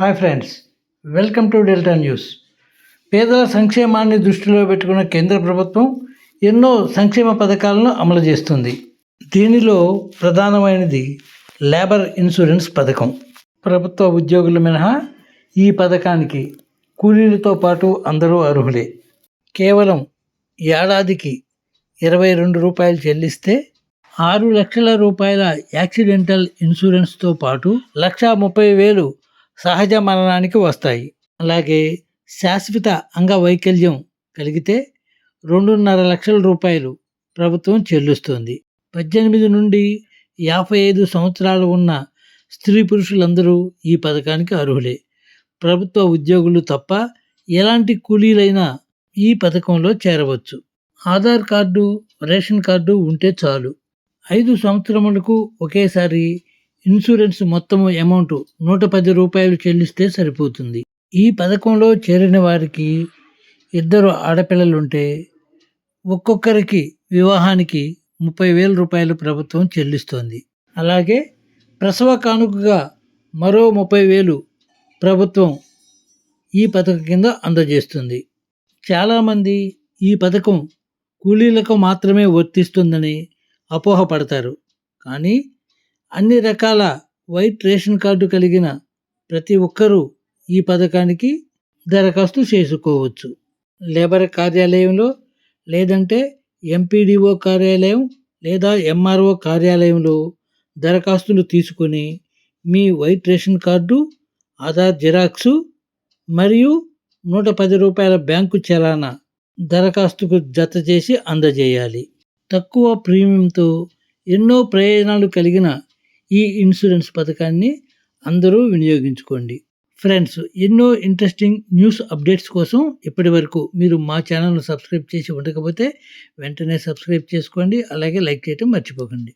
Hi friends, welcome to delta news. పేదల సంక్షేమాన్ని దృష్టిలో పెట్టుకున్న కేంద్ర ప్రభుత్వం ఎన్నో సంక్షేమ పథకాలను అమలు చేస్తుంది. దీనిలో ప్రధానమైనది లేబర్ ఇన్సూరెన్స్ పథకం. ప్రభుత్వ ఉద్యోగులు మినహా ఈ పథకానికి కూలీలతో పాటు అందరూ అర్హులే. కేవలం ఏడాదికి 22 రూపాయలు చెల్లిస్తే 6 లక్షల రూపాయల యాక్సిడెంటల్ ఇన్సూరెన్స్తో పాటు 1,30,000 సహజ మరణానికి వస్తాయి. అలాగే శాశ్వత అంగవైకల్యం కలిగితే 2.5 లక్షల రూపాయలు ప్రభుత్వం చెల్లిస్తుంది. 18 నుండి 55 సంవత్సరాలు ఉన్న స్త్రీ పురుషులందరూ ఈ పథకానికి అర్హులే. ప్రభుత్వ ఉద్యోగులు తప్ప ఎలాంటి కూలీలైనా ఈ పథకంలో చేరవచ్చు. ఆధార్ కార్డు, రేషన్ కార్డు ఉంటే చాలు. 5 సంవత్సరములకు ఒకేసారి ఇన్సూరెన్స్ మొత్తము అమౌంట్ 110 రూపాయలు చెల్లిస్తే సరిపోతుంది. ఈ పథకంలో చేరిన వారికి 2 ఆడపిల్లలుంటే ఒక్కొక్కరికి వివాహానికి 30,000 రూపాయలు ప్రభుత్వం చెల్లిస్తోంది. అలాగే ప్రసవ కానుకగా మరో 30,000 ప్రభుత్వం ఈ పథకం కింద అందజేస్తుంది. చాలామంది ఈ పథకం కూలీలకు మాత్రమే వర్తిస్తుందని అపోహపడతారు. కానీ అన్ని రకాల వైట్ రేషన్ కార్డు కలిగిన ప్రతి ఒక్కరూ ఈ పథకానికి దరఖాస్తు చేసుకోవచ్చు. లేబర్ కార్యాలయంలో లేదంటే ఎంపీడీఓ కార్యాలయం లేదా ఎంఆర్ఓ కార్యాలయంలో దరఖాస్తులు తీసుకొని మీ white ration card, Aadhaar xerox మరియు 110 రూపాయల బ్యాంకు చలానా దరఖాస్తుకు జత చేసి అందజేయాలి. తక్కువ ప్రీమియంతో ఎన్నో ప్రయోజనాలు కలిగిన ఈ ఇన్సూరెన్స్ పథకాన్ని అందరూ వినియోగించుకోండి. ఫ్రెండ్స్, ఎన్నో ఇంట్రెస్టింగ్ న్యూస్ అప్డేట్స్ కోసం ఇప్పటి వరకు మీరు మా ఛానల్ను సబ్స్క్రైబ్ చేసి ఉండకపోతే వెంటనే సబ్స్క్రైబ్ చేసుకోండి. అలాగే లైక్ చేయడం మర్చిపోకండి.